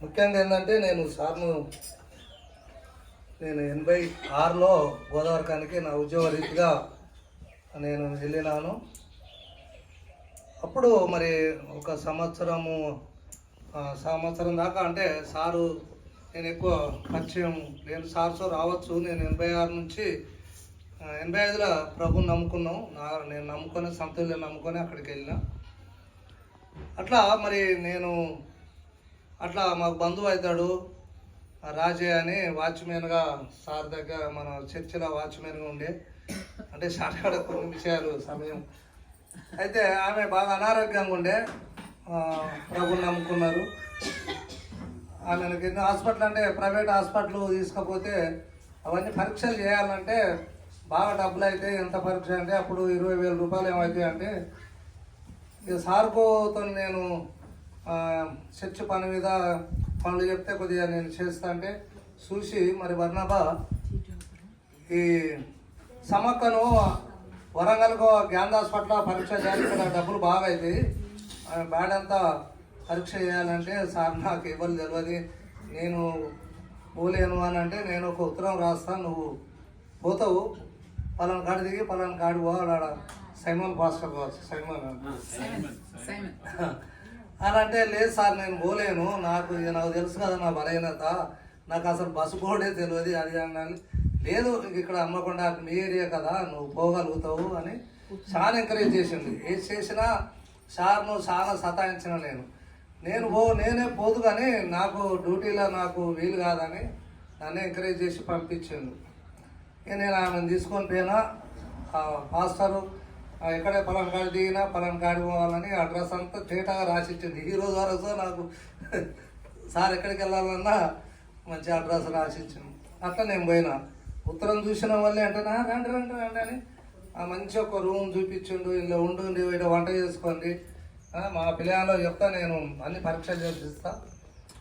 ముఖ్యంగా ఏంటంటే నేను 86లో గోదావరికానికి నా ఉద్యోగ రీతిగా నేను వెళ్ళినాను. అప్పుడు మరి ఒక సంవత్సరం దాకా అంటే సారు నేను ఎక్కువ పరిచయం నేను సార్తో రావచ్చు. నేను 86 నుంచి 85లో ప్రభుని నమ్ముకున్నాం. నేను నమ్ముకొని సంతలో నమ్ముకొని అక్కడికి వెళ్ళిన. అట్లా మరి నేను అట్లా మాకు బంధువు అవుతాడు రాజయ్య అని వాచ్మెన్గా సార్ దగ్గర మన చర్చిలో వాచ్మెన్గా ఉండే. అంటే షార్ట్కట్ కొన్ని విషయాలు సమయం అయితే ఆమె బాగా అనారోగ్యంగా ఉండే, ప్రభుని నమ్ముకున్నారు. ఆమెకి హాస్పిటల్ అంటే ప్రైవేట్ హాస్పిటల్ తీసుకపోతే అవన్నీ పరీక్షలు చేయాలంటే బాగా డబ్బులు అయితే. ఎంత పరీక్ష అంటే అప్పుడు 20,000 రూపాయలు ఏమవుతాయి అంటే ఇక సార్కోతో నేను చర్చ్ పని మీద పనులు చెప్తే కొద్దిగా నేను చేస్తా అంటే చూసి మరి వర్ణబా ఈ సమక్కను వరంగల్కు గ్యాంధ హాస్పిటల్ పరీక్ష చేయాలి, ఇక్కడ డబ్బులు బాగా అవుతాయి, బ్యాడ్ అంతా పరీక్ష చేయాలంటే సార్ నాకు ఎవరు తెలియదు, నేను పోలేను అని అంటే నేను ఒక ఉత్తరం రాస్తాను, నువ్వు పోతావు, పలానా కాడి దిగి పలానా కాడి పోవాల సైమన్ పాస్టర్ కావచ్చు సైమన్ అని అంటే లేదు సార్ నేను పోలేను, నాకు తెలుసు కదా నా బలహీనత, నాకు అసలు బస్సు పోడే తెలియదు అది అన్నాను. లేదు ఇక్కడ అమ్మకొండ మీ ఏరియా కదా నువ్వు పోగలుగుతావు అని చాలా ఎంకరేజ్ చేసింది. ఏది చేసినా సార్ నువ్వు చాలా సతాయించిన నేనే పోదు కానీ నాకు డ్యూటీలో నాకు వీలు కాదని నన్ను ఎంకరేజ్ చేసి పంపించిండు. ఇక నేను ఆమెను తీసుకొని పోయినా, పాస్టరు ఎక్కడే పలానా కాడి దిగినా పలానా కాడి పోవాలని అడ్రస్ అంతా తేటగా రాసిచ్చింది. ఈ రోజు వరకు నాకు సార్ ఎక్కడికి వెళ్ళాలన్నా మంచి అడ్రస్ రాసిచ్చింది. అట్లా నేను పోయినా, ఉత్తరం చూసిన వాళ్ళే అంటే రండి రండి రండి అని మంచి ఒక రూమ్ చూపించిండు, ఇలా ఉండు ఇక్కడ వంట చేసుకోండి, మా పిల్లలు చెప్తా నేను అన్ని పరీక్షలు చేపిస్తా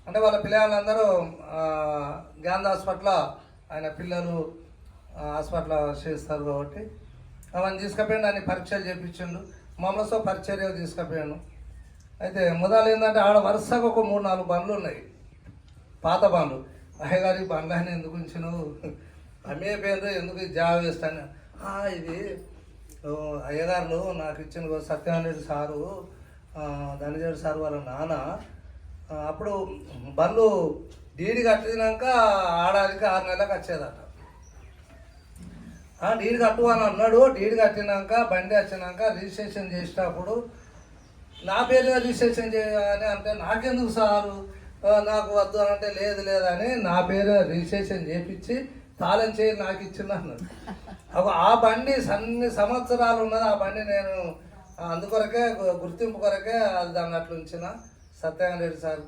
అంటే వాళ్ళ పిల్లలందరూ గాంధీ హాస్పిటల్ ఆయన పిల్లలు హాస్పిటల్ చేస్తారు కాబట్టి అవన్నీ తీసుకుపోయాడు, అన్ని పరీక్షలు చేయించిండు, మమ్మల్ని పరిచర్య తీసుకుపోయాను. అయితే మొదలు ఏంటంటే ఆడ వరుసగా ఒక 3-4 బండ్లు ఉన్నాయి, పాత బండ్లు. అయ్యగారి బండ్లు ఆయన ఎందుకు ఉంచినావు, అమ్మే పేరు ఎందుకు జాబ్ వేస్తాను, ఇది అయ్యగారులు నాకు ఇచ్చిన సత్యనారాయణ సారు ధనజయుడు సారు వాళ్ళ నాన్న అప్పుడు బండ్లు డీడీ కట్టినాక ఆడాదికి 6 నెలలకు వచ్చేదట. డీడీ కట్టు అని అన్నాడు. డీడీ కట్టినాక బండి వచ్చినాక రిజిస్ట్రేషన్ చేసినప్పుడు నా పేరుగా రిజిస్ట్రేషన్ చేయాలని అంటే నాకెందుకు సారు నాకు వద్దు అని అంటే లేదు లేదని నా పేరు రిజిస్ట్రేషన్ చేయించి తాళం చేయి నాకు ఇచ్చింది అన్నాడు. ఆ బండి అన్ని సంవత్సరాలు ఉన్నది ఆ బండి, నేను అందుకొరకే గుర్తింపు కొరకే అది దాన్ని అట్లా ఉంచిన. సత్యనారాయణ సార్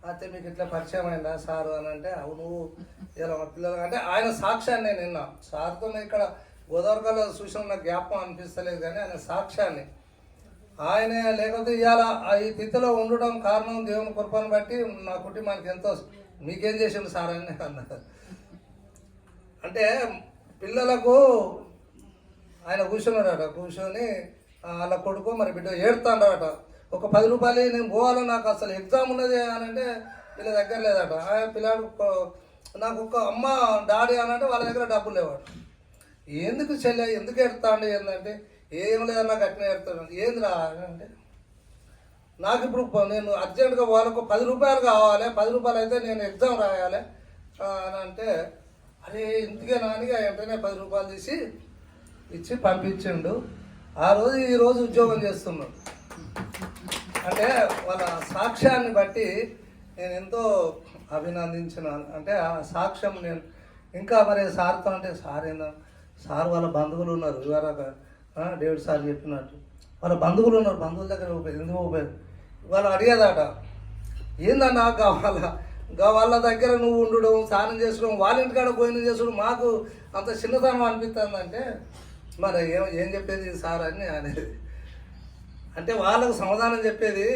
అయితే మీకు ఇట్లా పరిచయం అయిందా సారు అని అంటే అవును ఇలా మా పిల్లలు అంటే ఆయన సాక్ష్యాన్ని నిన్న సార్తో ఇక్కడ గోదావరిలో చూసిన నాకు జ్ఞాపకం అనిపిస్తలేదు కానీ ఆయన సాక్ష్యాన్ని ఆయన లేకపోతే ఇవాళ ఈ తిథిలో ఉండడం కారణం దేవుని కృపను బట్టి నా కుటుంబానికి ఎంతో మీకేం చేసిండు సార్ అని అన్నారు. అంటే పిల్లలకు ఆయన కూర్చున్నాడట, కూర్చొని వాళ్ళ కొడుకు మరి బిడ్డ ఏడుతాడట, ఒక 10 రూపాయలు నేను పోవాలి నాకు అసలు ఎగ్జామ్ ఉన్నది అని అంటే వీళ్ళ దగ్గర లేదట. పిల్లాడు నాకు ఒక అమ్మ డాడీ అని అంటే వాళ్ళ దగ్గర డబ్బులు లేవాడు. ఎందుకు చెల్లె ఎందుకు ఎడతాండి ఏంటంటే ఏం లేదన్నా గట్టిన ఎడతాడు. ఏందిరా అంటే నాకు ఇప్పుడు నేను అర్జెంటుగా వాళ్ళకు 10 రూపాయలు కావాలి, 10 రూపాయలు అయితే నేను ఎగ్జామ్ రాయాలి అని అంటే అరే ఇందుకే నానిగా వెంటనే 10 రూపాయలు తీసి ఇచ్చి పంపించిండు. ఈ రోజు ఉద్యోగం చేస్తున్నాడు. అంటే వాళ్ళ సాక్ష్యాన్ని బట్టి నేను ఎంతో అభినందించినాను. అంటే ఆ సాక్ష్యం నేను ఇంకా మరి సార్తో అంటే సార్ సార్ వాళ్ళ బంధువులు ఉన్నారు, ఇవాళ డేవిడ్ సార్ చెప్పినట్టు వాళ్ళ బంధువులు ఉన్నారు, బంధువుల దగ్గర ఎందుకు పోయారు వాళ్ళు అడిగేదట ఏందన్నా వాళ్ళ దగ్గర నువ్వు ఉండడం స్నానం చేసుకోవడం వాళ్ళ ఇంటికాడ భోజనం చేసుకోవడం మాకు అంత చిన్నతనం అనిపిస్తుందంటే మరి ఏం చెప్పేది సార్ అని అనేది. అంటే వాళ్ళకు సమాధానం చెప్పేది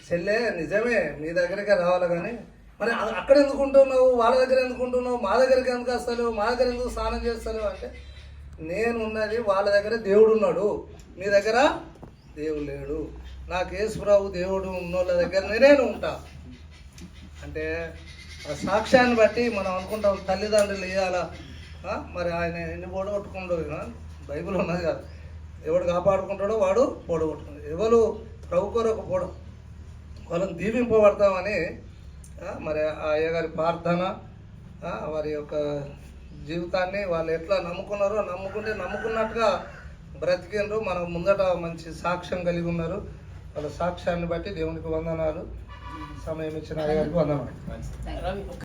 చెల్లె నిజమే మీ దగ్గరికే రావాలి కానీ మరి అక్కడ ఎందుకు ఉంటున్నావు, వాళ్ళ దగ్గర ఎందుకు ఉంటున్నావు, మా దగ్గరికి ఎందుకు వస్తలేవు, మా దగ్గర ఎందుకు స్నానం చేస్తలేవు అంటే నేను ఉన్నది వాళ్ళ దగ్గర దేవుడు ఉన్నాడు, మీ దగ్గర దేవుడు లేడు, నాకు యేసు ప్రభు దేవుడు ఉన్నోళ్ళ దగ్గర నేను ఉంటా అంటే ఆ సాక్ష్యాన్ని బట్టి మనం అనుకుంటాం తల్లిదండ్రులు ఇవ్వాలా, మరి ఆయన ఎన్ని పొడగొట్టుకుంటాడు, బైబిల్ ఉన్నది కదా, ఎవడు కాపాడుకుంటాడో వాడు పొడగొట్టుకుంటాడు, ఎవరు ప్రభు కొరకు వాళ్ళని దీవింపబడతామని మరి ఆ అయ్యగారి ప్రార్థన, వారి యొక్క జీవితాన్ని వాళ్ళు ఎట్లా నమ్ముకున్నారో నమ్ముకున్నట్టుగా బ్రతికిండ్రు. మనం ముందట మంచి సాక్ష్యం కలిగి ఉన్నారు. వాళ్ళ సాక్ష్యాన్ని బట్టి దేవునికి వందనాలు. సమయం ఇచ్చిన అయ్యగారికి వందనాలు.